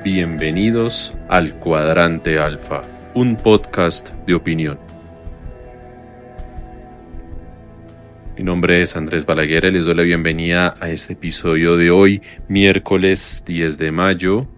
Bienvenidos al Cuadrante Alfa, un podcast de opinión. Mi nombre es Andrés Balaguer y les doy la bienvenida a este episodio de hoy, miércoles 10 de mayo.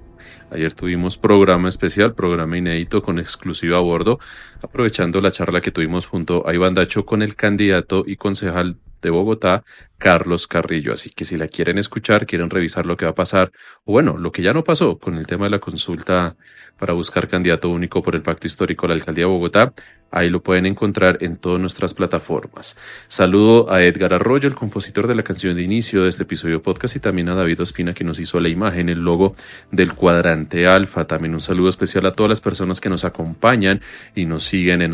Ayer tuvimos programa especial, programa inédito con exclusiva a bordo, aprovechando la charla que tuvimos junto a Iván Dacho con el candidato y concejal de Bogotá, Carlos Carrillo. Así que si la quieren escuchar, quieren revisar lo que va a pasar, o bueno, lo que ya no pasó con el tema de la consulta para buscar candidato único por el Pacto Histórico a la Alcaldía de Bogotá, ahí lo pueden encontrar en todas nuestras plataformas. Saludo a Edgar Arroyo, el compositor de la canción de inicio de este episodio podcast, y también a David Ospina, que nos hizo la imagen, el logo del Cuadrante Alfa. También un saludo especial a todas las personas que nos acompañan y nos siguen en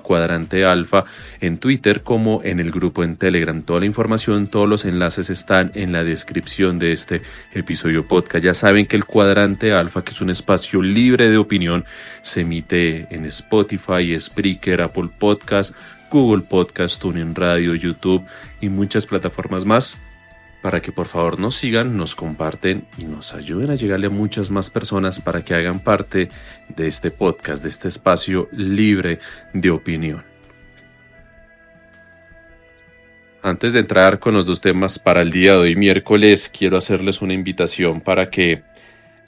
@Cuadrante Alfa, en Twitter como en el grupo en Telegram. Toda la información, todos los enlaces están en la descripción de este episodio podcast. Ya saben que el Cuadrante Alfa, que es un espacio libre de opinión, se emite en Spotify, Spreaker, Apple Podcast, Google Podcast, TuneIn Radio, YouTube y muchas plataformas más, para que por favor nos sigan, nos comparten y nos ayuden a llegarle a muchas más personas para que hagan parte de este podcast, de este espacio libre de opinión. Antes de entrar con los dos temas para el día de hoy, miércoles, quiero hacerles una invitación para que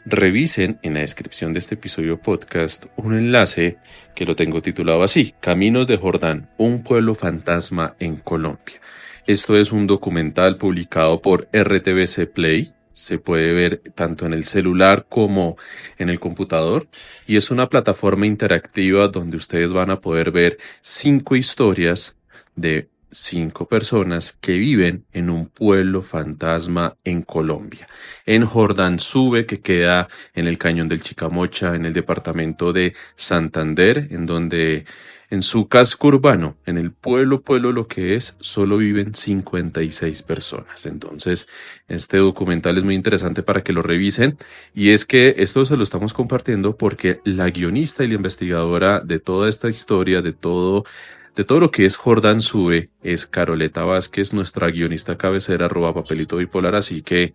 revisen en la descripción de este episodio podcast un enlace que lo tengo titulado así: Caminos de Jordán, un pueblo fantasma en Colombia. Esto es un documental publicado por RTVC Play. Se puede ver tanto en el celular como en el computador, y es una plataforma interactiva donde ustedes van a poder ver 5 historias de 5 personas que viven en un pueblo fantasma en Colombia, en Jordansube, que queda en el Cañón del Chicamocha, en el departamento de Santander, en donde en su casco urbano, en el pueblo lo que es, solo viven 56 personas. Entonces, este documental es muy interesante para que lo revisen, y es que esto se lo estamos compartiendo porque la guionista y la investigadora de toda esta historia, de todo lo que es Jordansube, es Caroleta Vázquez, nuestra guionista cabecera, @papelito bipolar. Así que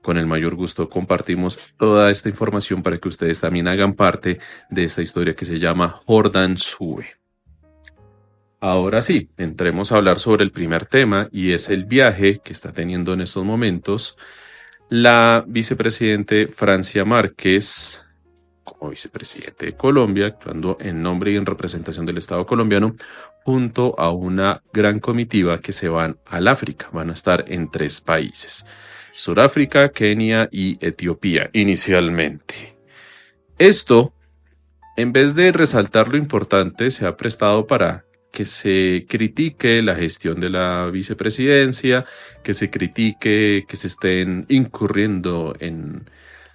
con el mayor gusto compartimos toda esta información para que ustedes también hagan parte de esta historia que se llama Jordansube. Ahora sí, entremos a hablar sobre el primer tema, y es el viaje que está teniendo en estos momentos la vicepresidente Francia Márquez como vicepresidente de Colombia, actuando en nombre y en representación del Estado colombiano, junto a una gran comitiva que se van al África. Van a estar en 3 países: Sudáfrica, Kenia y Etiopía inicialmente. Esto, en vez de resaltar lo importante, se ha prestado para que se critique la gestión de la vicepresidencia, que se critique que se estén incurriendo en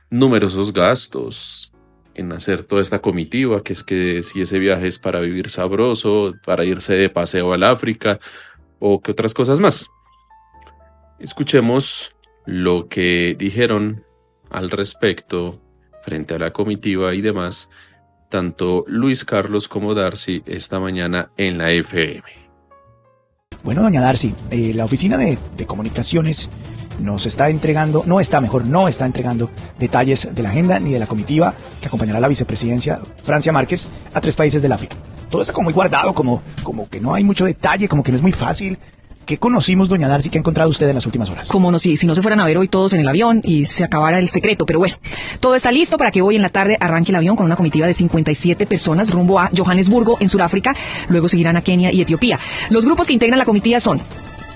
numerosos gastos en hacer toda esta comitiva, que es que si ese viaje es para vivir sabroso, para irse de paseo al África, o que otras cosas más. Escuchemos lo que dijeron al respecto frente a la comitiva y demás, tanto Luis Carlos como Darcy esta mañana en la FM. Bueno, doña Darcy, la oficina de comunicaciones no está entregando detalles de la agenda ni de la comitiva que acompañará a la vicepresidencia Francia Márquez a 3 países del África. Todo está como muy guardado, como que no hay mucho detalle, como que no es muy fácil. ¿Qué conocimos, doña Darcy, que ha encontrado usted en las últimas horas? Como no, si no se fueran a ver hoy todos en el avión y se acabara el secreto, pero bueno, todo está listo para que hoy en la tarde arranque el avión con una comitiva de 57 personas rumbo a Johannesburgo, en Sudáfrica. Luego seguirán a Kenia y Etiopía. Los grupos que integran la comitiva son,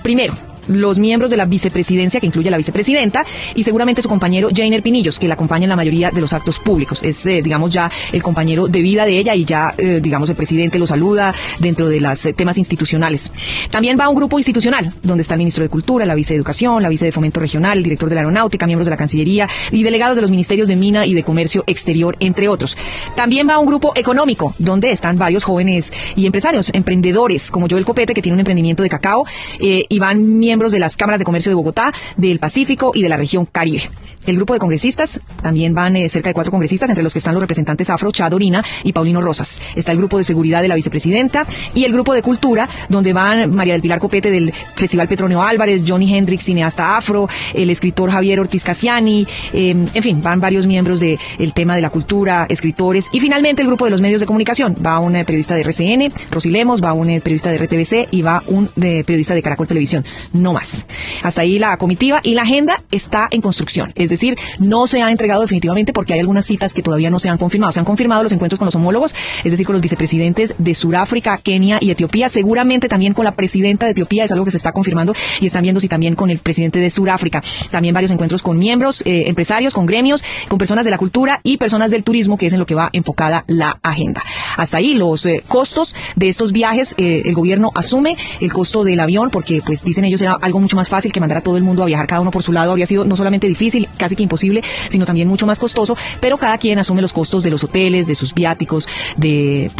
primero, los miembros de la vicepresidencia, que incluye a la vicepresidenta, y seguramente su compañero Jainer Pinillos, que la acompaña en la mayoría de los actos públicos. Es, digamos, ya el compañero de vida de ella, y ya, digamos, el presidente lo saluda dentro de los temas institucionales. También va un grupo institucional, donde está el ministro de Cultura, la vice de Educación, la vice de Fomento Regional, el director de la Aeronáutica, miembros de la Cancillería y delegados de los ministerios de Mina y de Comercio Exterior, entre otros. También va un grupo económico, donde están varios jóvenes y empresarios, emprendedores, como Joel Copete, que tiene un emprendimiento de cacao, y van miembros de las cámaras de comercio de Bogotá, del Pacífico y de la región Caribe. El grupo de congresistas, también van cerca de 4 congresistas, entre los que están los representantes Afro, Chad Orina y Paulino Rosas. Está el grupo de seguridad de la vicepresidenta y el grupo de cultura, donde van María del Pilar Copete del Festival Petronio Álvarez, Johnny Hendrix, cineasta afro, el escritor Javier Ortiz Casiani, en fin, van varios miembros del tema de la cultura, escritores, y finalmente el grupo de los medios de comunicación. Va un periodista de RCN, Rosy Lemos, va un periodista de RTBC y va un periodista de Caracol Televisión, no más. Hasta ahí la comitiva, y la agenda está en construcción, es decir, no se ha entregado definitivamente porque hay algunas citas que todavía no se han confirmado. Se han confirmado los encuentros con los homólogos, es decir, con los vicepresidentes de Sudáfrica, Kenia y Etiopía, seguramente también con la presidenta de Etiopía, es algo que se está confirmando, y están viendo si también con el presidente de Sudáfrica. También varios encuentros con miembros, empresarios, con gremios, con personas de la cultura y personas del turismo, que es en lo que va enfocada la agenda. Hasta ahí los costos de estos viajes, el gobierno asume el costo del avión porque, pues, dicen ellos, era algo mucho más fácil que mandar a todo el mundo a viajar cada uno por su lado. Habría sido no solamente difícil, casi que imposible, sino también mucho más costoso, pero cada quien asume los costos de los hoteles, de sus viáticos, de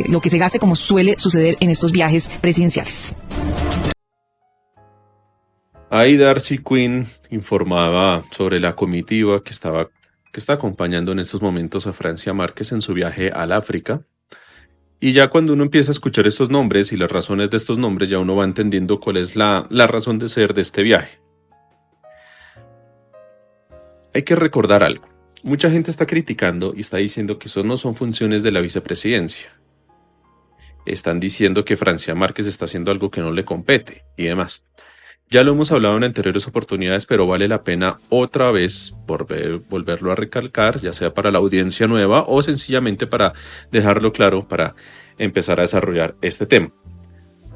lo que se gaste, como suele suceder en estos viajes presidenciales. Ahí Darcy Quinn informaba sobre la comitiva que está acompañando en estos momentos a Francia Márquez en su viaje al África. Y ya cuando uno empieza a escuchar estos nombres y las razones de estos nombres, ya uno va entendiendo cuál es la razón de ser de este viaje. Hay que recordar algo. Mucha gente está criticando y está diciendo que eso no son funciones de la vicepresidencia. Están diciendo que Francia Márquez está haciendo algo que no le compete y demás. Ya lo hemos hablado en anteriores oportunidades, pero vale la pena otra vez volverlo a recalcar, ya sea para la audiencia nueva o sencillamente para dejarlo claro, para empezar a desarrollar este tema.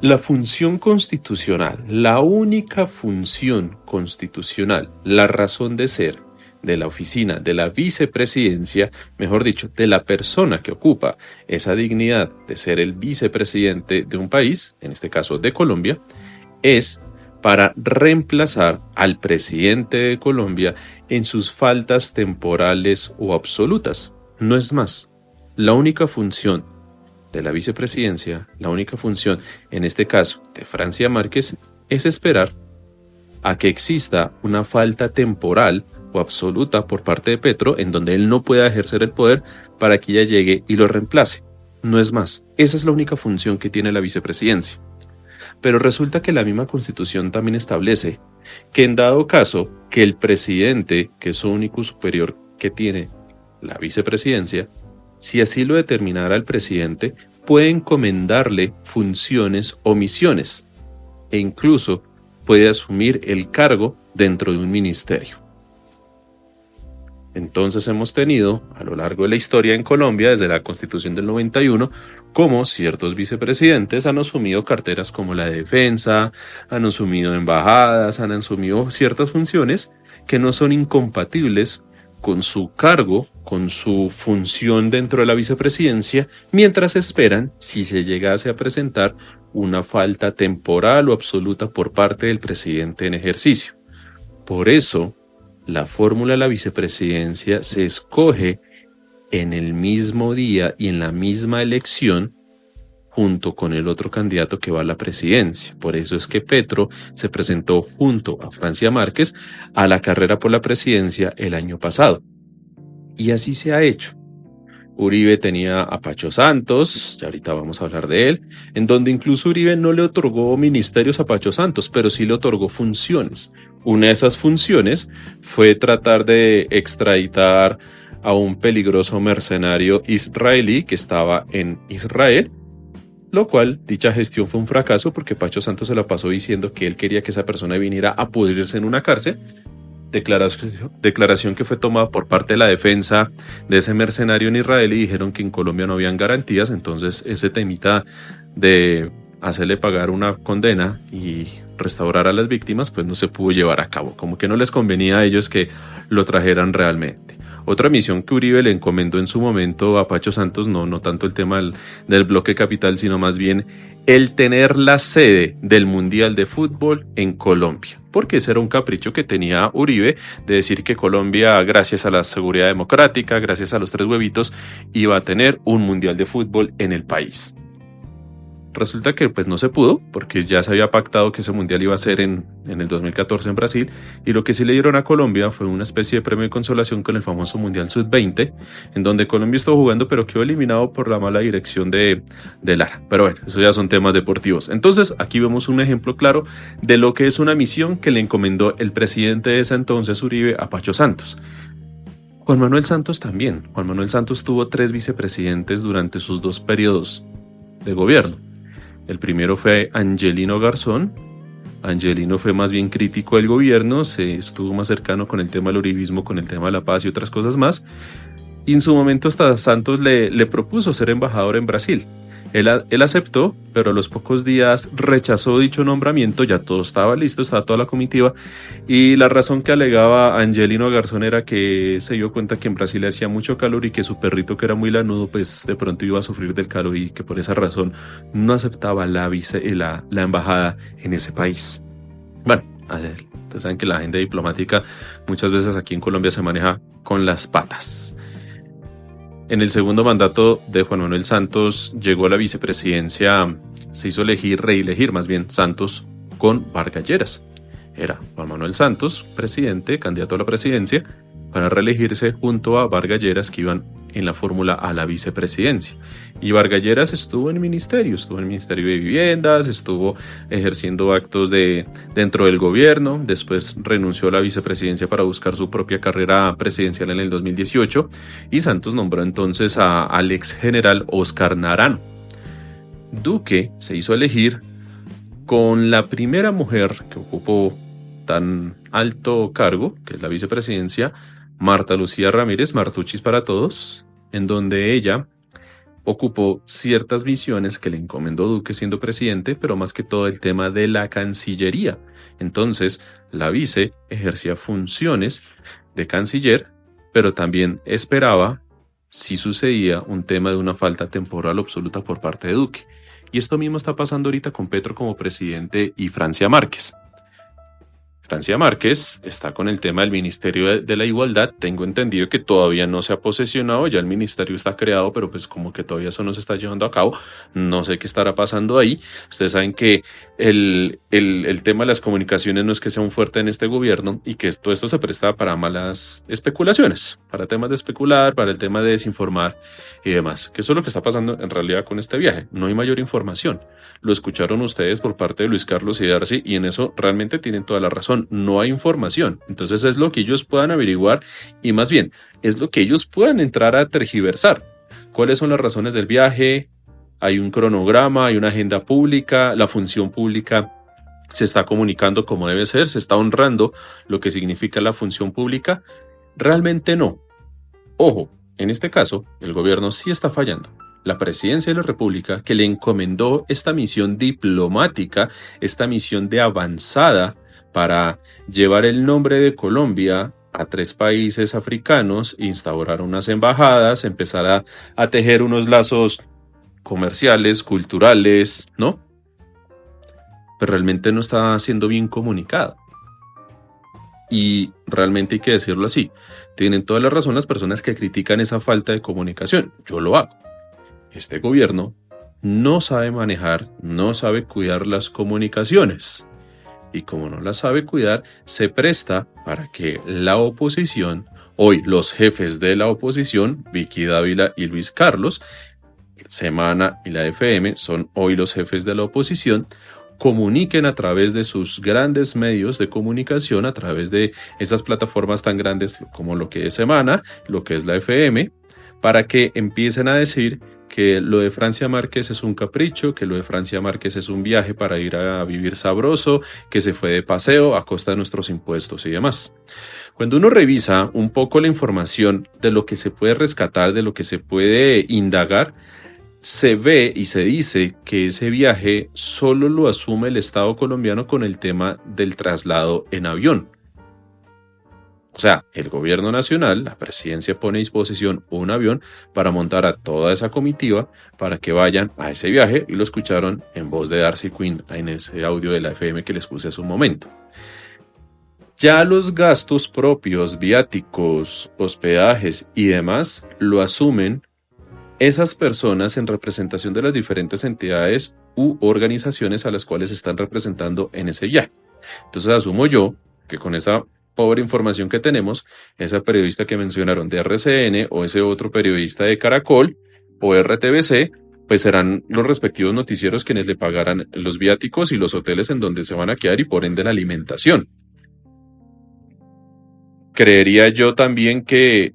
La función constitucional, la única función constitucional, la razón de ser de la oficina de la vicepresidencia, mejor dicho, de la persona que ocupa esa dignidad de ser el vicepresidente de un país, en este caso de Colombia, es para reemplazar al presidente de Colombia en sus faltas temporales o absolutas. No es más. La única función de la vicepresidencia, la única función, en este caso, de Francia Márquez, es esperar a que exista una falta temporal o absoluta por parte de Petro, en donde él no pueda ejercer el poder para que ella llegue y lo reemplace. No es más. Esa es la única función que tiene la vicepresidencia. Pero resulta que la misma Constitución también establece que en dado caso que el presidente, que es su único superior que tiene la vicepresidencia, si así lo determinara el presidente, puede encomendarle funciones o misiones e incluso puede asumir el cargo dentro de un ministerio. Entonces hemos tenido a lo largo de la historia en Colombia, desde la Constitución del 91, como ciertos vicepresidentes han asumido carteras como la de defensa, han asumido embajadas, han asumido ciertas funciones que no son incompatibles con su cargo, con su función dentro de la vicepresidencia, mientras esperan si se llegase a presentar una falta temporal o absoluta por parte del presidente en ejercicio. Por eso, la fórmula de la vicepresidencia se escoge en el mismo día y en la misma elección junto con el otro candidato que va a la presidencia. Por eso es que Petro se presentó junto a Francia Márquez a la carrera por la presidencia el año pasado. Y así se ha hecho. Uribe tenía a Pacho Santos, ya ahorita vamos a hablar de él, en donde incluso Uribe no le otorgó ministerios a Pacho Santos, pero sí le otorgó funciones. Una de esas funciones fue tratar de extraditar a un peligroso mercenario israelí que estaba en Israel, lo cual dicha gestión fue un fracaso porque Pacho Santos se la pasó diciendo que él quería que esa persona viniera a pudrirse en una cárcel. Declaración que fue tomada por parte de la defensa de ese mercenario en Israel y dijeron que en Colombia no habían garantías, entonces ese temita de hacerle pagar una condena y restaurar a las víctimas pues no se pudo llevar a cabo, como que no les convenía a ellos que lo trajeran realmente. Otra misión que Uribe le encomendó en su momento a Pacho Santos, no tanto el tema del bloque capital, sino más bien el tener la sede del Mundial de Fútbol en Colombia, porque ese era un capricho que tenía Uribe de decir que Colombia, gracias a la seguridad democrática, gracias a los 3 huevitos, iba a tener un Mundial de Fútbol en el país. resulta que pues no se pudo, porque ya se había pactado que ese mundial iba a ser en el 2014 en Brasil, y lo que sí le dieron a Colombia fue una especie de premio de consolación con el famoso Mundial Sub-20, en donde Colombia estuvo jugando, pero quedó eliminado por la mala dirección de Lara. Pero bueno, eso ya son temas deportivos. Entonces, aquí vemos un ejemplo claro de lo que es una misión que le encomendó el presidente de ese entonces, Uribe, a Pacho Santos. Juan Manuel Santos también. Juan Manuel Santos tuvo 3 vicepresidentes durante sus 2 periodos de gobierno. El primero fue Angelino Garzón. Angelino fue más bien crítico del gobierno, se estuvo más cercano con el tema del uribismo, con el tema de la paz y otras cosas más. Y en su momento hasta Santos le propuso ser embajador en Brasil. Él aceptó, pero a los pocos días rechazó dicho nombramiento, ya todo estaba listo, estaba toda la comitiva, y la razón que alegaba Angelino Garzón era que se dio cuenta que en Brasil hacía mucho calor y que su perrito, que era muy lanudo, pues de pronto iba a sufrir del calor y que por esa razón no aceptaba la embajada en ese país. Bueno, ustedes saben que la agenda diplomática muchas veces aquí en Colombia se maneja con las patas. En el segundo mandato de Juan Manuel Santos llegó a la vicepresidencia, se hizo reelegir más bien Santos con Vargas Lleras. Era Juan Manuel Santos, presidente, candidato a la presidencia, para reelegirse junto a Vargas Lleras, que iban en la fórmula a la vicepresidencia. Y Vargas Lleras estuvo en el Ministerio de Viviendas, estuvo ejerciendo actos dentro del gobierno, después renunció a la vicepresidencia para buscar su propia carrera presidencial en el 2018, y Santos nombró entonces al ex general Oscar Naranjo. Duque se hizo elegir con la primera mujer que ocupó tan alto cargo, que es la vicepresidencia, Marta Lucía Ramírez, Martuchis para todos, en donde ella ocupó ciertas misiones que le encomendó Duque siendo presidente, pero más que todo el tema de la Cancillería. Entonces, la vice ejercía funciones de canciller, pero también esperaba si sucedía un tema de una falta temporal absoluta por parte de Duque. Y esto mismo está pasando ahorita con Petro como presidente y Francia Márquez. Francia Márquez está con el tema del Ministerio de la Igualdad. Tengo entendido que todavía no se ha posesionado, ya el ministerio está creado, pero pues como que todavía eso no se está llevando a cabo. No sé qué estará pasando ahí. Ustedes saben que el tema de las comunicaciones no es que sea un fuerte en este gobierno y que todo esto se presta para malas especulaciones, para temas de especular, para el tema de desinformar y demás. Que eso es lo que está pasando en realidad con este viaje. No hay mayor información. Lo escucharon ustedes por parte de Luis Carlos y Darcy y en eso realmente tienen toda la razón. No hay información, entonces es lo que ellos puedan averiguar y más bien es lo que ellos puedan entrar a tergiversar. ¿Cuáles son las razones del viaje? Hay un cronograma, hay una agenda pública, la función pública se está comunicando como debe ser, se está honrando lo que significa la función pública. Realmente no. Ojo, en este caso el gobierno sí está fallando. La presidencia de la República, que le encomendó esta misión diplomática, esta misión de avanzada para llevar el nombre de Colombia a 3 países africanos, instaurar unas embajadas, empezar a tejer unos lazos comerciales, culturales, ¿no? Pero realmente no está siendo bien comunicado. Y realmente hay que decirlo así. Tienen toda la razón las personas que critican esa falta de comunicación. Yo lo hago. Este gobierno no sabe manejar, no sabe cuidar las comunicaciones. Y como no la sabe cuidar, se presta para que la oposición, hoy los jefes de la oposición, Vicky Dávila y Luis Carlos, Semana y la FM son hoy los jefes de la oposición, comuniquen a través de sus grandes medios de comunicación, a través de esas plataformas tan grandes como lo que es Semana, lo que es la FM, para que empiecen a decir que lo de Francia Márquez es un capricho, que lo de Francia Márquez es un viaje para ir a vivir sabroso, que se fue de paseo a costa de nuestros impuestos y demás. Cuando uno revisa un poco la información de lo que se puede rescatar, de lo que se puede indagar, se ve y se dice que ese viaje solo lo asume el Estado colombiano con el tema del traslado en avión. O sea, el gobierno nacional, la presidencia pone a disposición un avión para montar a toda esa comitiva para que vayan a ese viaje y lo escucharon en voz de Darcy Quinn en ese audio de la FM que les puse hace un momento. Ya los gastos propios, viáticos, hospedajes y demás lo asumen esas personas en representación de las diferentes entidades u organizaciones a las cuales están representando en ese viaje. Entonces asumo yo que con esa pobre información que tenemos, esa periodista que mencionaron de RCN o ese otro periodista de Caracol o RTBC, pues serán los respectivos noticieros quienes le pagarán los viáticos y los hoteles en donde se van a quedar y por ende la alimentación. Creería yo también que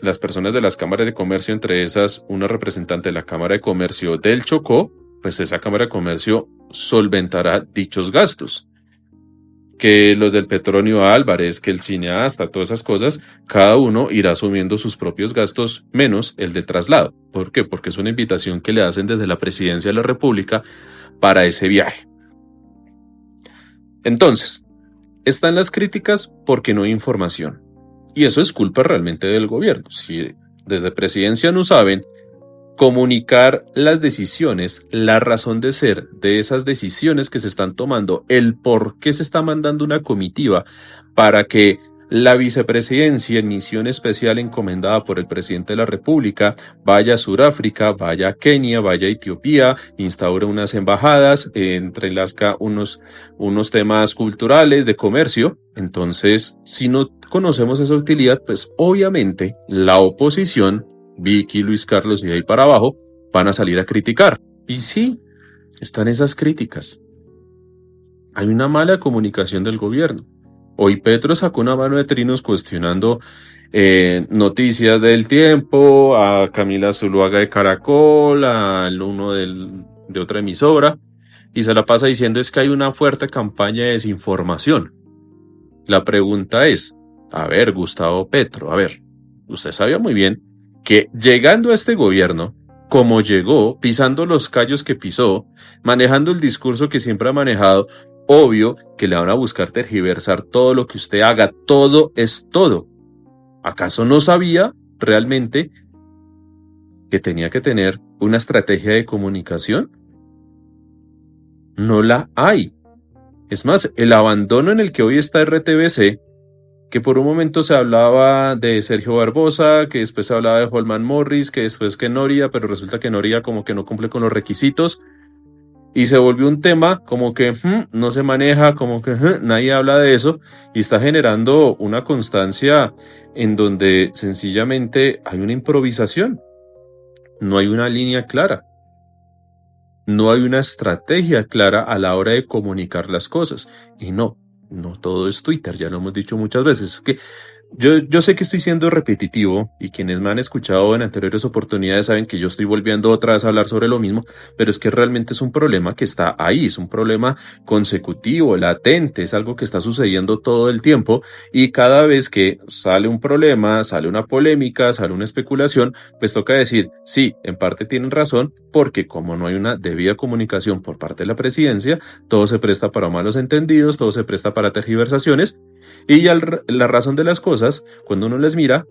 las personas de las cámaras de comercio, entre esas una representante de la Cámara de Comercio del Chocó, pues esa Cámara de Comercio solventará dichos gastos. Que los del Petronio Álvarez, que el cineasta, todas esas cosas, cada uno irá asumiendo sus propios gastos menos el del traslado. ¿Por qué? Porque es una invitación que le hacen desde la Presidencia de la República para ese viaje. Entonces, están las críticas porque no hay información. Y eso es culpa realmente del gobierno. Si desde Presidencia no saben comunicar las decisiones, la razón de ser de esas decisiones que se están tomando, el por qué se está mandando una comitiva para que la vicepresidencia en misión especial encomendada por el presidente de la República vaya a Sudáfrica, vaya a Kenia, vaya a Etiopía, instaure unas embajadas, entrelazca unos temas culturales, de comercio. Entonces, si no conocemos esa utilidad, pues obviamente la oposición, Vicky, Luis Carlos y de ahí para abajo, van a salir a criticar. Y sí, están esas críticas. Hay una mala comunicación del gobierno. Hoy Petro sacó una mano de trinos cuestionando noticias del Tiempo, a Camila Zuluaga de Caracol, al uno de otra emisora, y se la pasa diciendo es que hay una fuerte campaña de desinformación. La pregunta es, a ver, Gustavo Petro, a ver, usted sabía muy bien que llegando a este gobierno, como llegó, pisando los callos que pisó, manejando el discurso que siempre ha manejado, obvio que le van a buscar tergiversar todo lo que usted haga, todo es todo. ¿Acaso no sabía realmente que tenía que tener una estrategia de comunicación? No la hay. Es más, el abandono en el que hoy está RTBC, que por un momento se hablaba de Sergio Barbosa, que después se hablaba de Holman Morris, que después que Noria, pero resulta que Noria como que no cumple con los requisitos, y se volvió un tema como que no se maneja, como que nadie habla de eso, y está generando una constancia en donde sencillamente hay una improvisación, no hay una línea clara, no hay una estrategia clara a la hora de comunicar las cosas, y no todo es Twitter, ya lo hemos dicho muchas veces. Es que yo sé que estoy siendo repetitivo y quienes me han escuchado en anteriores oportunidades saben que yo estoy volviendo otra vez a hablar sobre lo mismo, pero es que realmente es un problema que está ahí, es un problema consecutivo, latente, es algo que está sucediendo todo el tiempo y cada vez que sale un problema, sale una polémica, sale una especulación, pues toca decir, sí, en parte tienen razón, porque como no hay una debida comunicación por parte de la presidencia, todo se presta para malos entendidos, todo se presta para tergiversaciones. Y ya la razón de las cosas, cuando uno les mira,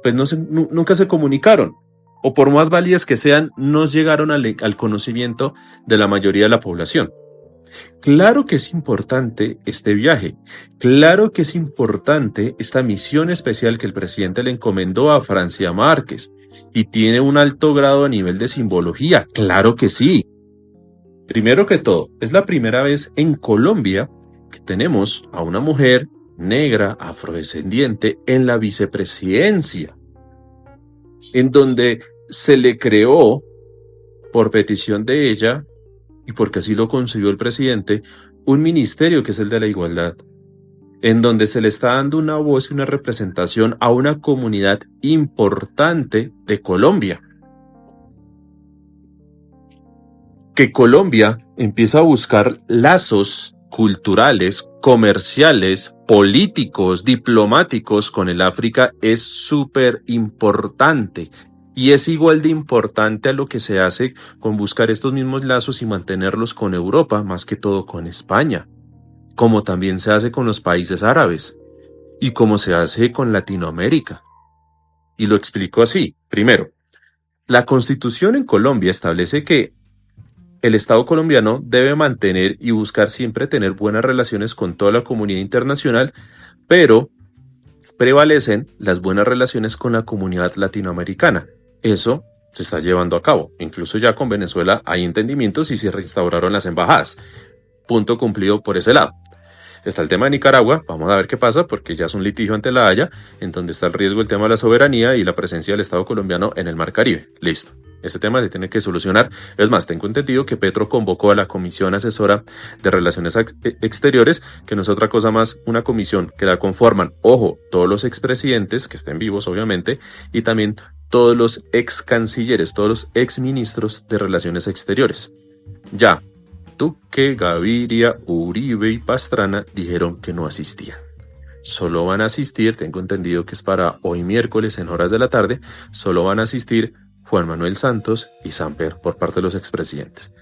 pues nunca se comunicaron. O por más válidas que sean, no llegaron al conocimiento de la mayoría de la población. Claro que es importante este viaje. Claro que es importante esta misión especial que el presidente le encomendó a Francia Márquez. Y tiene un alto grado a nivel de simbología. Claro que sí. Primero que todo, es la primera vez en Colombia que tenemos a una mujer negra, afrodescendiente, en la vicepresidencia, en donde se le creó, por petición de ella, y porque así lo concibió el presidente, un ministerio que es el de la igualdad, en donde se le está dando una voz y una representación a una comunidad importante de Colombia. Que Colombia empieza a buscar lazos culturales, comerciales, políticos, diplomáticos con el África es súper importante y es igual de importante a lo que se hace con buscar estos mismos lazos y mantenerlos con Europa, más que todo con España, como también se hace con los países árabes y como se hace con Latinoamérica. Y lo explico así. Primero, la Constitución en Colombia establece que el Estado colombiano debe mantener y buscar siempre tener buenas relaciones con toda la comunidad internacional, pero prevalecen las buenas relaciones con la comunidad latinoamericana. Eso se está llevando a cabo. Incluso ya con Venezuela hay entendimientos y se reinstauraron las embajadas. Punto cumplido por ese lado. Está el tema de Nicaragua, vamos a ver qué pasa, porque ya es un litigio ante la Haya, en donde está el riesgo el tema de la soberanía y la presencia del Estado colombiano en el Mar Caribe. Listo. Ese tema se tiene que solucionar. Es más, tengo entendido que Petro convocó a la Comisión Asesora de Relaciones Exteriores, que no es otra cosa más una comisión que la conforman, ojo, todos los expresidentes, que estén vivos obviamente, y también todos los ex cancilleres, todos los ex ministros de Relaciones Exteriores. Ya, Duque, Gaviria, Uribe y Pastrana dijeron que no asistían. Solo van a asistir, tengo entendido que es para hoy miércoles en horas de la tarde, solo van a asistir Juan Manuel Santos y Samper por parte de los expresidentes.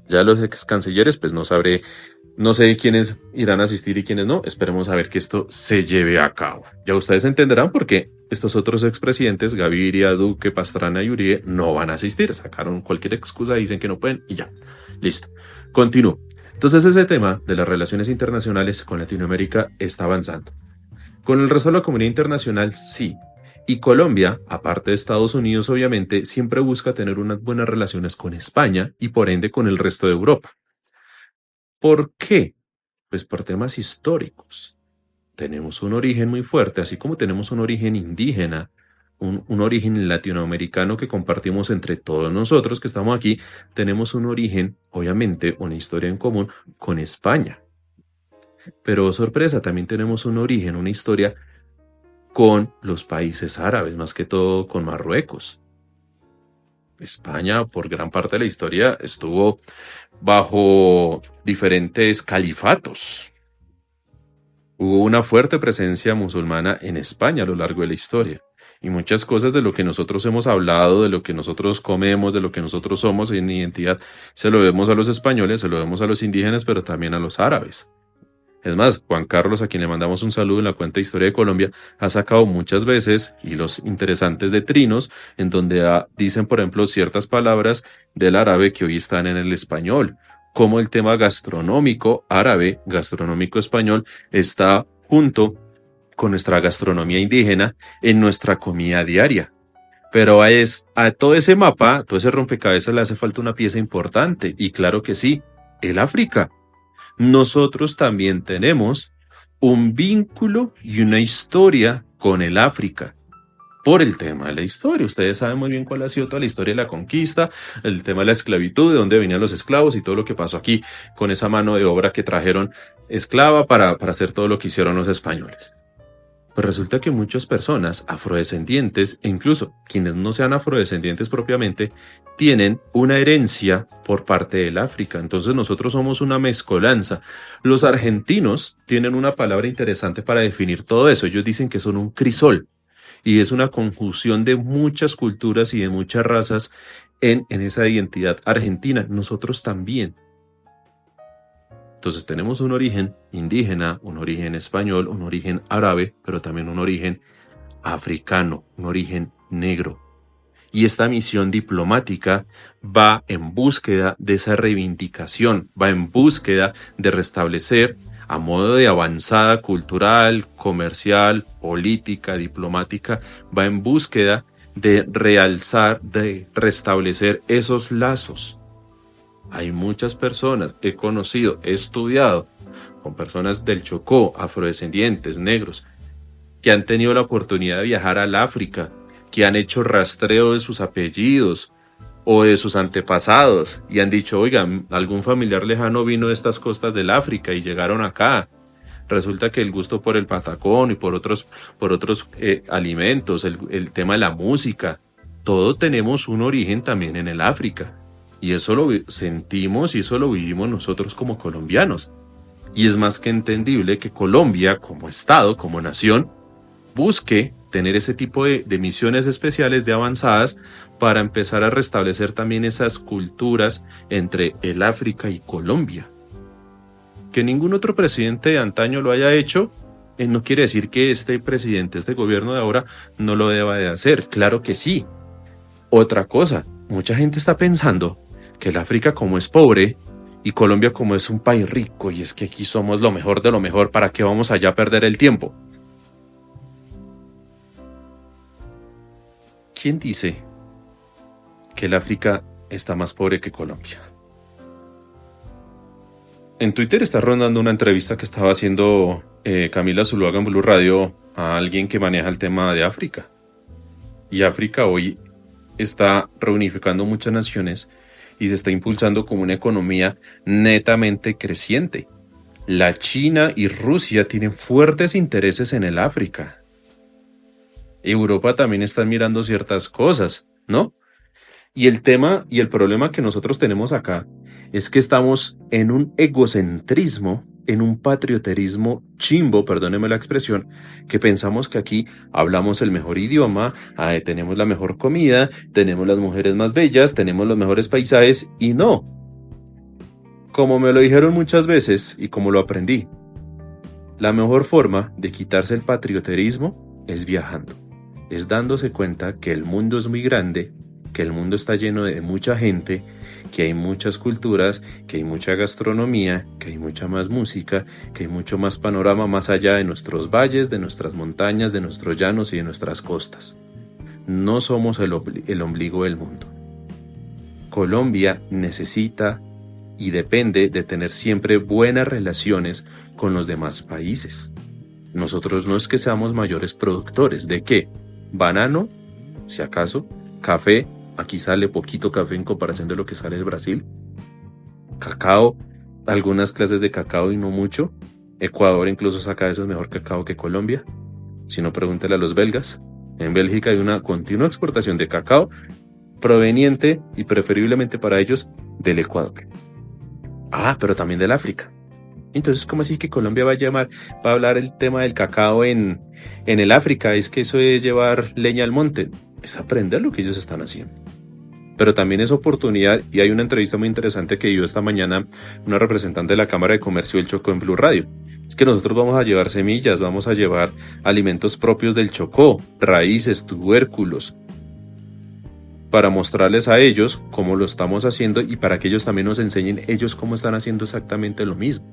Ya los ex cancilleres, pues no sé quiénes irán a asistir y quiénes no. Esperemos a ver que esto se lleve a cabo. Ya ustedes entenderán por qué estos otros expresidentes, Gaviria, Duque, Pastrana y Uribe, no van a asistir. Sacaron cualquier excusa, dicen que no pueden y ya. Listo. Continúo. Entonces ese tema de las relaciones internacionales con Latinoamérica está avanzando. Con el resto de la comunidad internacional, sí. Y Colombia, aparte de Estados Unidos, obviamente, siempre busca tener unas buenas relaciones con España y por ende con el resto de Europa. ¿Por qué? Pues por temas históricos. Tenemos un origen muy fuerte, así como tenemos un origen indígena, un origen latinoamericano que compartimos entre todos nosotros que estamos aquí, tenemos un origen, obviamente, una historia en común con España. Pero, sorpresa, también tenemos un origen, una historia con los países árabes, más que todo con Marruecos. España, por gran parte de la historia, estuvo bajo diferentes califatos. Hubo una fuerte presencia musulmana en España a lo largo de la historia. Y muchas cosas de lo que nosotros hemos hablado, de lo que nosotros comemos, de lo que nosotros somos en identidad, se lo debemos a los españoles, se lo debemos a los indígenas, pero también a los árabes. Es más, Juan Carlos, a quien le mandamos un saludo en la cuenta de Historia de Colombia, ha sacado muchas veces hilos interesantes de trinos, en donde dicen, por ejemplo, ciertas palabras del árabe que hoy están en el español, como el tema gastronómico árabe, gastronómico español, está junto con nuestra gastronomía indígena en nuestra comida diaria. Pero a todo ese mapa, todo ese rompecabezas le hace falta una pieza importante, y claro que sí, el África. Nosotros también tenemos un vínculo y una historia con el África. Por el tema de la historia, ustedes saben muy bien cuál ha sido toda la historia de la conquista, el tema de la esclavitud, de dónde venían los esclavos y todo lo que pasó aquí con esa mano de obra que trajeron esclava para hacer todo lo que hicieron los españoles. Pues resulta que muchas personas afrodescendientes, e incluso quienes no sean afrodescendientes propiamente, tienen una herencia por parte del África. Entonces nosotros somos una mezcolanza. Los argentinos tienen una palabra interesante para definir todo eso. Ellos dicen que son un crisol. Y es una conjunción de muchas culturas y de muchas razas en esa identidad argentina. Nosotros también. Entonces tenemos un origen indígena, un origen español, un origen árabe, pero también un origen africano, un origen negro. Y esta misión diplomática va en búsqueda de esa reivindicación, va en búsqueda de restablecer a modo de avanzada cultural, comercial, política, diplomática, va en búsqueda de realzar, de restablecer esos lazos. Hay muchas personas, he conocido, he estudiado con personas del Chocó, afrodescendientes, negros, que han tenido la oportunidad de viajar al África, que han hecho rastreo de sus apellidos o de sus antepasados y han dicho, oigan, algún familiar lejano vino de estas costas del África y llegaron acá. Resulta que el gusto por el patacón y por otros alimentos, el tema de la música, todo tenemos un origen también en el África. Y eso lo sentimos y eso lo vivimos nosotros como colombianos. Y es más que entendible que Colombia, como Estado, como nación, busque tener ese tipo de misiones especiales de avanzadas para empezar a restablecer también esas culturas entre el África y Colombia. Que ningún otro presidente de antaño lo haya hecho, no quiere decir que este presidente, este gobierno de ahora, no lo deba de hacer. Claro que sí. Otra cosa, mucha gente está pensando que el África como es pobre y Colombia como es un país rico y es que aquí somos lo mejor de lo mejor, ¿para qué vamos allá a perder el tiempo? ¿Quién dice que el África está más pobre que Colombia. En Twitter está rondando una entrevista que estaba haciendo Camila Zuluaga en Blue Radio a alguien que maneja el tema de África. Y África hoy está reunificando muchas naciones y se está impulsando como una economía netamente creciente. La China y Rusia tienen fuertes intereses en el África. Europa también está mirando ciertas cosas, ¿no? Y el tema y el problema que nosotros tenemos acá es que estamos en un egocentrismo, en un patrioterismo chimbo, perdóneme la expresión, que pensamos que aquí hablamos el mejor idioma, tenemos la mejor comida, tenemos las mujeres más bellas, tenemos los mejores paisajes, y no. Como me lo dijeron muchas veces y como lo aprendí, la mejor forma de quitarse el patrioterismo es viajando, es dándose cuenta que el mundo es muy grande, que el mundo está lleno de mucha gente, que hay muchas culturas, que hay mucha gastronomía, que hay mucha más música, que hay mucho más panorama más allá de nuestros valles, de nuestras montañas, de nuestros llanos y de nuestras costas. No somos el ombligo del mundo. Colombia necesita y depende de tener siempre buenas relaciones con los demás países. Nosotros no es que seamos mayores productores. ¿De qué? Banano, si acaso, café. Aquí sale poquito café en comparación de lo que sale del Brasil. Cacao, algunas clases de cacao y no mucho. Ecuador incluso saca a veces mejor cacao que Colombia. Si no, pregúntele a los belgas. En Bélgica hay una continua exportación de cacao proveniente y preferiblemente para ellos del Ecuador. Pero también del África. Entonces, ¿cómo así que Colombia va a hablar el tema del cacao en el África? Es que eso es llevar leña al monte. Es aprender lo que ellos están haciendo. Pero también es oportunidad, y hay una entrevista muy interesante que dio esta mañana una representante de la Cámara de Comercio del Chocó en Blue Radio. Es que nosotros vamos a llevar semillas, vamos a llevar alimentos propios del Chocó, raíces, tubérculos, para mostrarles a ellos cómo lo estamos haciendo y para que ellos también nos enseñen ellos cómo están haciendo exactamente lo mismo.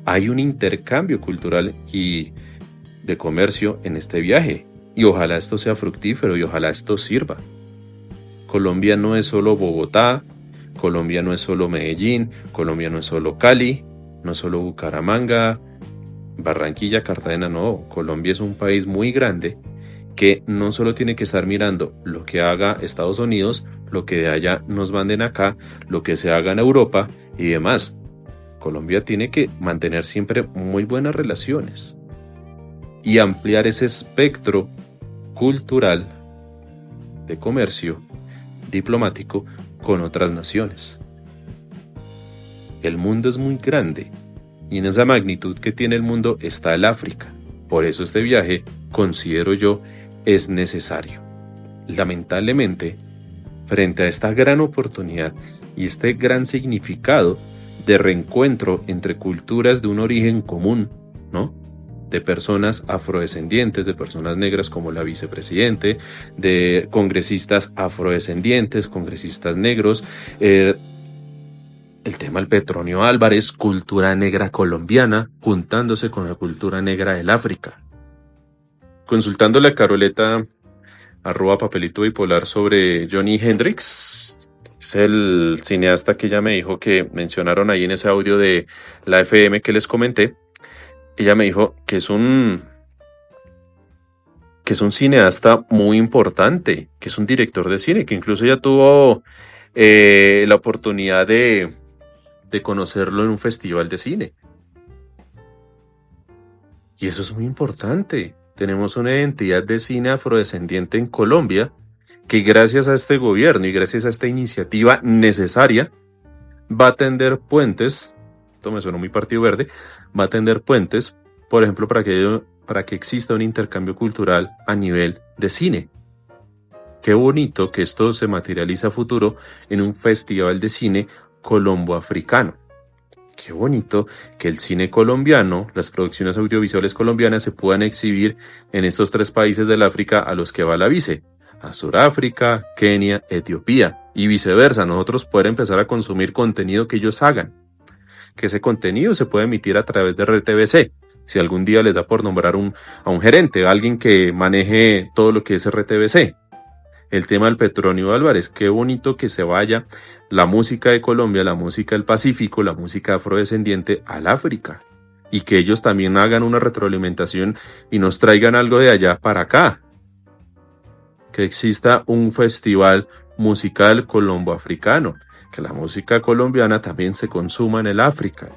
Hay un intercambio cultural y de comercio en este viaje. Y ojalá esto sea fructífero y ojalá esto sirva. Colombia no es solo Bogotá, Colombia no es solo Medellín, Colombia no es solo Cali, no es solo Bucaramanga, Barranquilla, Cartagena, no. Colombia es un país muy grande que no solo tiene que estar mirando lo que haga Estados Unidos, lo que de allá nos manden acá, lo que se haga en Europa y demás. Colombia tiene que mantener siempre muy buenas relaciones y ampliar ese espectro cultural, de comercio, diplomático con otras naciones. El mundo es muy grande y en esa magnitud que tiene el mundo está el África. Por eso este viaje, considero yo, es necesario. Lamentablemente, frente a esta gran oportunidad y este gran significado de reencuentro entre culturas de un origen común, ¿no? De personas afrodescendientes, de personas negras como la vicepresidente, de congresistas afrodescendientes, congresistas negros, el tema del Petronio Álvarez, cultura negra colombiana, juntándose con la cultura negra del África. Consultándole a Caroleta, @papelito bipolar, sobre Johnny Hendrix, es el cineasta que ella me dijo que mencionaron ahí en ese audio de la FM que les comenté. Ella me dijo que es un cineasta muy importante, que es un director de cine, que incluso ella tuvo la oportunidad de conocerlo en un festival de cine. Y eso es muy importante. Tenemos una identidad de cine afrodescendiente en Colombia que gracias a este gobierno y gracias a esta iniciativa necesaria va a tender puentes. Esto me suena muy Partido Verde. Va a tender puentes, por ejemplo, para que exista un intercambio cultural a nivel de cine. Qué bonito que esto se materializa a futuro en un festival de cine colombo-africano. Qué bonito que el cine colombiano, las producciones audiovisuales colombianas se puedan exhibir en estos 3 países del África a los que va la vice, a Sudáfrica, Kenia, Etiopía, y viceversa, nosotros poder empezar a consumir contenido que ellos hagan. Que ese contenido se puede emitir a través de RTBC. Si algún día les da por nombrar a un gerente, a alguien que maneje todo lo que es RTBC. el tema del Petronio Álvarez. Qué bonito que se vaya la música de Colombia, la música del Pacífico, la música afrodescendiente al África. Y que ellos también hagan una retroalimentación y nos traigan algo de allá para acá. Que exista un festival musical colombo-africano. Que la música colombiana también se consuma en el África.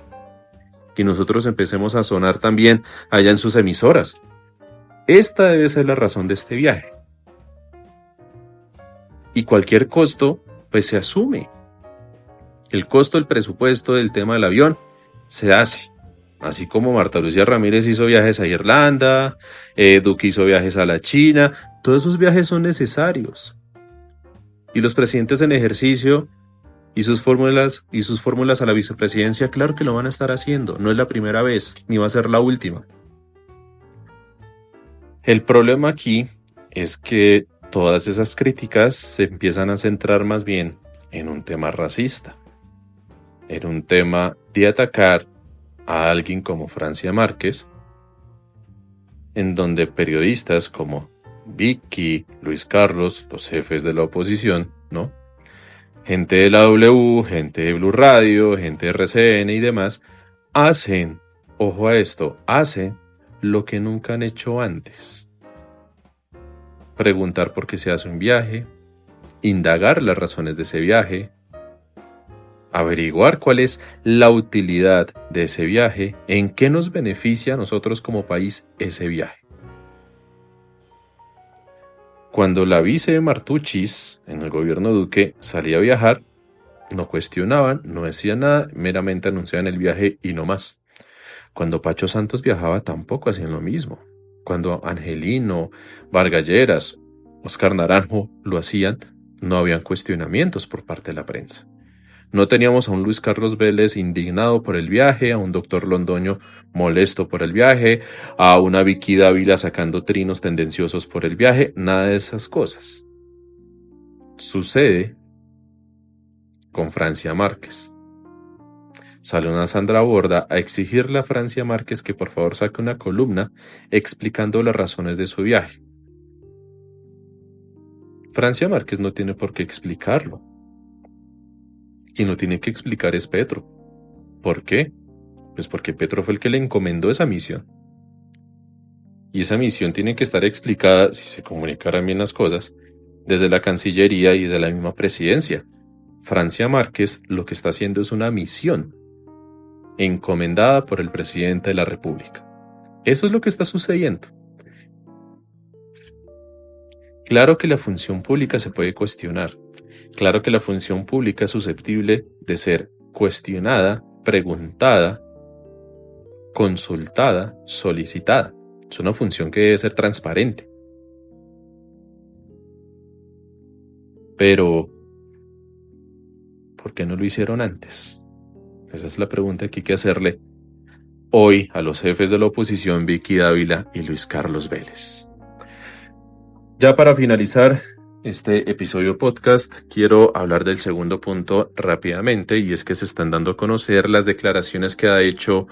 Que nosotros empecemos a sonar también allá en sus emisoras. Esta debe ser la razón de este viaje. Y cualquier costo, pues se asume. El costo, el presupuesto del tema del avión se hace. Así como Marta Lucía Ramírez hizo viajes a Irlanda, Duque hizo viajes a la China, todos esos viajes son necesarios. Y los presidentes en ejercicio y sus fórmulas a la vicepresidencia, claro que lo van a estar haciendo. No es la primera vez, ni va a ser la última. El problema aquí es que todas esas críticas se empiezan a centrar más bien en un tema racista, en un tema de atacar a alguien como Francia Márquez, en donde periodistas como Vicky, Luis Carlos, los jefes de la oposición, ¿no? Gente de la W, gente de Blue Radio, gente de RCN y demás, hacen, ojo a esto, hacen lo que nunca han hecho antes. Preguntar por qué se hace un viaje, indagar las razones de ese viaje, averiguar cuál es la utilidad de ese viaje, en qué nos beneficia a nosotros como país ese viaje. Cuando la vice de Martuchis en el gobierno Duque salía a viajar, no cuestionaban, no decían nada, meramente anunciaban el viaje y no más. Cuando Pacho Santos viajaba tampoco hacían lo mismo. Cuando Angelino, Vargas Lleras, Oscar Naranjo lo hacían, no habían cuestionamientos por parte de la prensa. No teníamos a un Luis Carlos Vélez indignado por el viaje, a un doctor Londoño molesto por el viaje, a una Vicky Dávila sacando trinos tendenciosos por el viaje, nada de esas cosas. Sucede con Francia Márquez. Sale una Sandra Borda a exigirle a Francia Márquez que por favor saque una columna explicando las razones de su viaje. Francia Márquez no tiene por qué explicarlo. Quien lo tiene que explicar es Petro. ¿Por qué? Pues porque Petro fue el que le encomendó esa misión. Y esa misión tiene que estar explicada, si se comunicaran bien las cosas, desde la Cancillería y desde la misma presidencia. Francia Márquez lo que está haciendo es una misión encomendada por el presidente de la República. Eso es lo que está sucediendo. Claro que la función pública se puede cuestionar. Claro que la función pública es susceptible de ser cuestionada, preguntada, consultada, solicitada. Es una función que debe ser transparente. Pero, ¿por qué no lo hicieron antes? Esa es la pregunta que hay que hacerle hoy a los jefes de la oposición, Vicky Dávila y Luis Carlos Vélez. Ya para finalizar este episodio podcast, quiero hablar del segundo punto rápidamente, y es que se están dando a conocer las declaraciones que ha hecho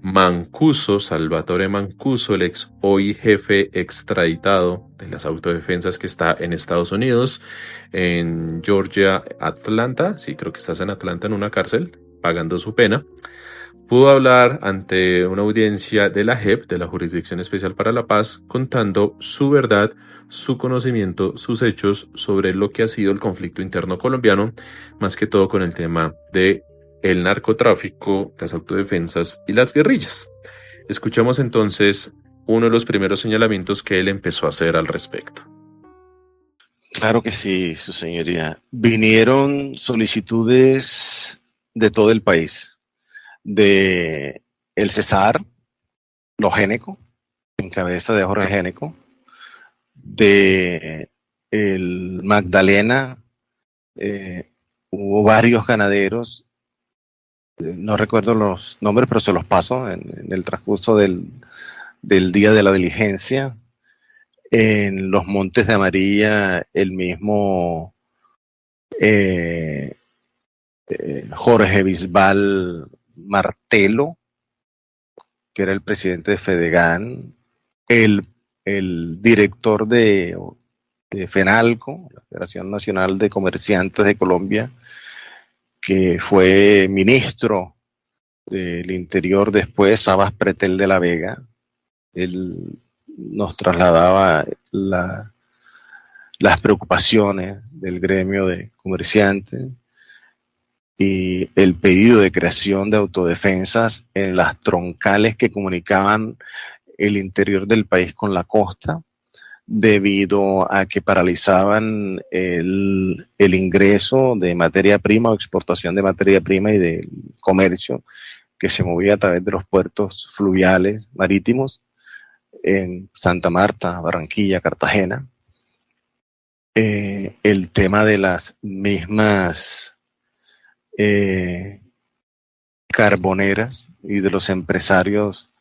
Mancuso, Salvatore Mancuso, el ex hoy jefe extraditado de las autodefensas que está en Estados Unidos, en Georgia, Atlanta. Sí, creo que estás en Atlanta en una cárcel, pagando su pena. Pudo hablar ante una audiencia de la JEP, de la Jurisdicción Especial para la Paz, contando su verdad, su conocimiento, sus hechos sobre lo que ha sido el conflicto interno colombiano, más que todo con el tema de el narcotráfico, las autodefensas y las guerrillas. Escuchamos entonces uno de los primeros señalamientos que él empezó a hacer al respecto. Claro que sí, su señoría. Vinieron solicitudes de todo el país, de el Cesar, los Géneco, en cabeza de Jorge Géneco, de el Magdalena, hubo varios ganaderos, no recuerdo los nombres, pero se los paso en el transcurso del día de la diligencia. En los Montes de Amarilla, el mismo Jorge Bisbal Martelo, que era el presidente de Fedegan, el director de de FENALCO, la Federación Nacional de Comerciantes de Colombia, que fue ministro del Interior después, Sabas Pretel de la Vega. Él nos trasladaba las preocupaciones del gremio de comerciantes y el pedido de creación de autodefensas en las troncales que comunicaban el interior del país con la costa, debido a que paralizaban el ingreso de materia prima o exportación de materia prima y del comercio que se movía a través de los puertos fluviales marítimos en Santa Marta, Barranquilla, Cartagena. El tema de las mismas carboneras y de los empresarios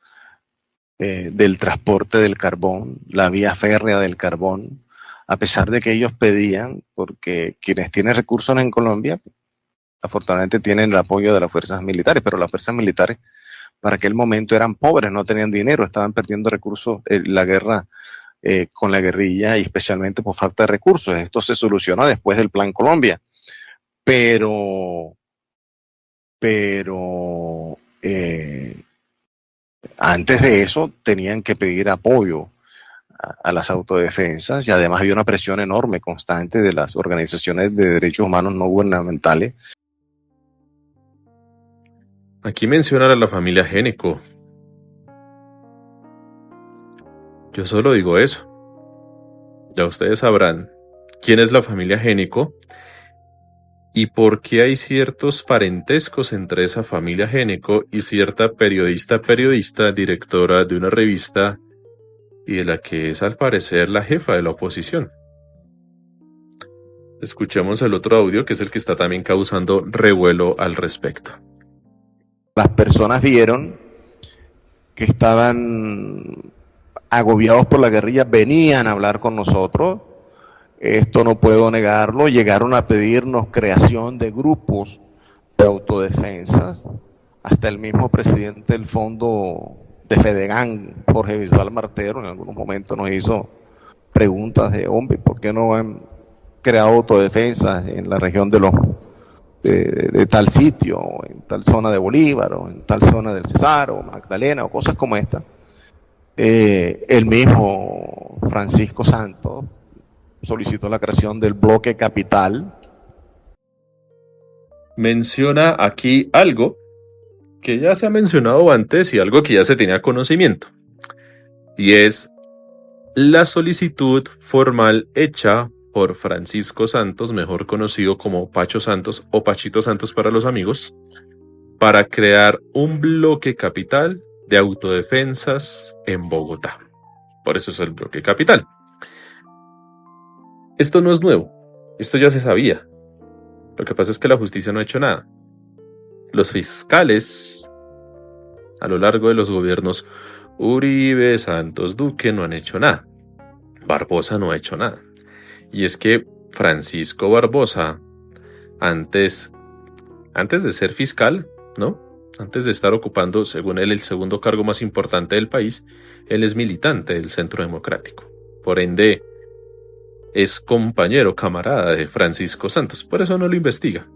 del transporte del carbón, la vía férrea del carbón, a pesar de que ellos pedían, porque quienes tienen recursos en Colombia, afortunadamente tienen el apoyo de las fuerzas militares, pero las fuerzas militares para aquel momento eran pobres, no tenían dinero, estaban perdiendo recursos en la guerra con la guerrilla y especialmente por falta de recursos. Esto se soluciona después del Plan Colombia, pero antes de eso tenían que pedir apoyo a las autodefensas y además había una presión enorme, constante de las organizaciones de derechos humanos no gubernamentales. Aquí mencionan a la familia Génico. Yo solo digo eso. Ya ustedes sabrán quién es la familia Génico y por qué hay ciertos parentescos entre esa familia Génico y cierta periodista, directora de una revista y de la que es al parecer la jefa de la oposición. Escuchemos el otro audio que es el que está también causando revuelo al respecto. Las personas vieron que estaban agobiados por la guerrilla, venían a hablar con nosotros. Esto no puedo negarlo. Llegaron a pedirnos creación de grupos de autodefensas. Hasta el mismo presidente del fondo de Fedegan, Jorge Bisbal Martero, en algunos momentos nos hizo preguntas de, hombre, ¿por qué no han creado autodefensas en la región de tal sitio, o en tal zona de Bolívar, o en tal zona del Cesar, o Magdalena, o cosas como esta? El mismo Francisco Santos solicitó la creación del bloque capital. Menciona aquí algo que ya se ha mencionado antes y algo que ya se tenía conocimiento, y es la solicitud formal hecha por Francisco Santos, mejor conocido como Pacho Santos o Pachito Santos para los amigos, para crear un bloque capital de autodefensas en Bogotá. Por eso es el bloque capital. Esto no es nuevo, esto ya se sabía. Lo que pasa es que la justicia no ha hecho nada. Los fiscales, a lo largo de los gobiernos Uribe, Santos, Duque, no han hecho nada. Barbosa no ha hecho nada. Y es que Francisco Barbosa, antes de ser fiscal, ¿no? Antes de estar ocupando, según él, el segundo cargo más importante del país, él es militante del Centro Democrático. Por ende, es compañero, camarada de Francisco Santos. Por eso no lo investiga.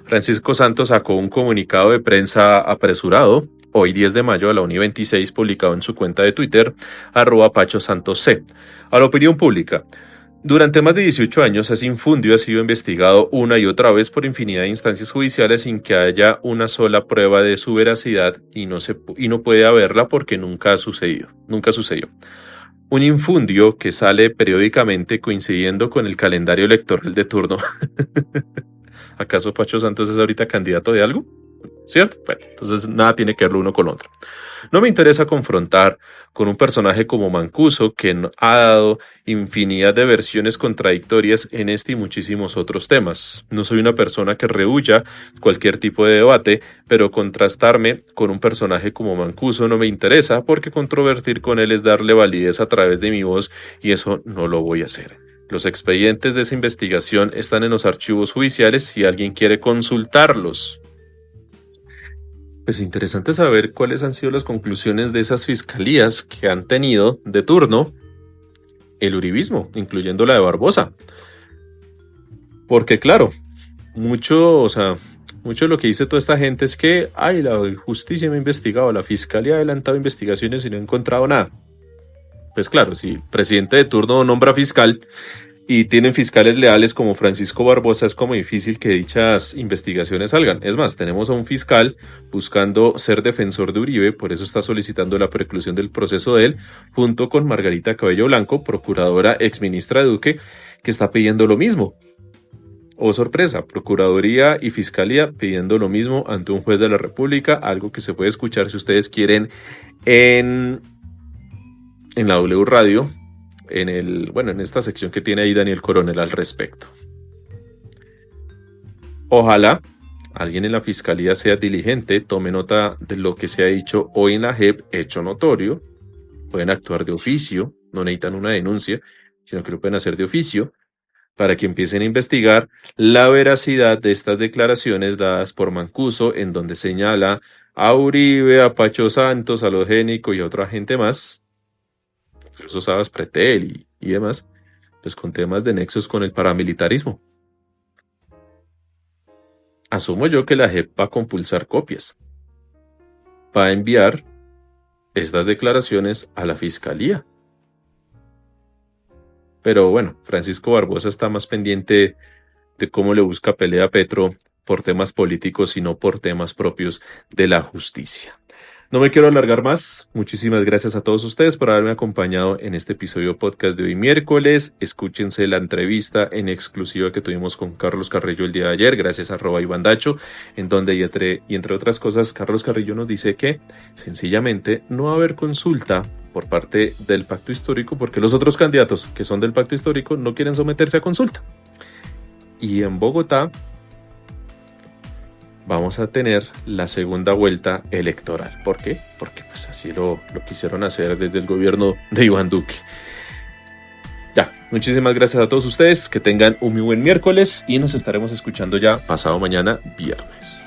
Francisco Santos sacó un comunicado de prensa apresurado, hoy 10 de mayo a la 1:26, publicado en su cuenta de Twitter, @PachoSantosC, a la opinión pública. Durante más de 18 años, ese infundio ha sido investigado una y otra vez por infinidad de instancias judiciales sin que haya una sola prueba de su veracidad y no puede haberla porque nunca sucedió. Un infundio que sale periódicamente coincidiendo con el calendario electoral de turno. ¿Acaso Pacho Santos es ahorita candidato de algo? ¿Cierto? Bueno, entonces nada tiene que ver lo uno con lo otro. No me interesa confrontar con un personaje como Mancuso, que ha dado infinidad de versiones contradictorias en este y muchísimos otros temas. No soy una persona que rehúya cualquier tipo de debate, pero contrastarme con un personaje como Mancuso no me interesa, porque controvertir con él es darle validez a través de mi voz, y eso no lo voy a hacer. Los expedientes de esa investigación están en los archivos judiciales si alguien quiere consultarlos. Pues interesante saber cuáles han sido las conclusiones de esas fiscalías que han tenido de turno el uribismo, incluyendo la de Barbosa. Porque claro, mucho de lo que dice toda esta gente es que la justicia me ha investigado, la fiscalía ha adelantado investigaciones y no ha encontrado nada. Pues claro, si el presidente de turno nombra fiscal y tienen fiscales leales como Francisco Barbosa, es como difícil que dichas investigaciones salgan. Es más, tenemos a un fiscal buscando ser defensor de Uribe, por eso está solicitando la preclusión del proceso de él, junto con Margarita Cabello Blanco, procuradora exministra de Duque, que está pidiendo lo mismo. Oh, sorpresa, Procuraduría y Fiscalía pidiendo lo mismo ante un juez de la República, algo que se puede escuchar si ustedes quieren en la W Radio, en esta sección que tiene ahí Daniel Coronel al respecto. Ojalá alguien en la Fiscalía sea diligente, tome nota de lo que se ha dicho hoy en la JEP, hecho notorio, pueden actuar de oficio, no necesitan una denuncia, sino que lo pueden hacer de oficio, para que empiecen a investigar la veracidad de estas declaraciones dadas por Mancuso, en donde señala a Uribe, a Pacho Santos, a los Génico y a otra gente más, incluso Sabas Pretel y demás, pues con temas de nexos con el paramilitarismo. Asumo yo que la JEP va a compulsar copias, va a enviar estas declaraciones a la Fiscalía. Pero bueno, Francisco Barbosa está más pendiente de cómo le busca pelea a Petro por temas políticos y no por temas propios de la justicia. No me quiero alargar más. Muchísimas gracias a todos ustedes por haberme acompañado en este episodio podcast de hoy miércoles. Escúchense la entrevista en exclusiva que tuvimos con Carlos Carrillo el día de ayer, gracias a @Ivandacho, en donde entre otras cosas, Carlos Carrillo nos dice que sencillamente no va a haber consulta por parte del pacto histórico porque los otros candidatos que son del pacto histórico no quieren someterse a consulta. Y en Bogotá vamos a tener la segunda vuelta electoral. ¿Por qué? Porque pues así lo quisieron hacer desde el gobierno de Iván Duque. Ya, muchísimas gracias a todos ustedes, que tengan un muy buen miércoles y nos estaremos escuchando ya pasado mañana viernes.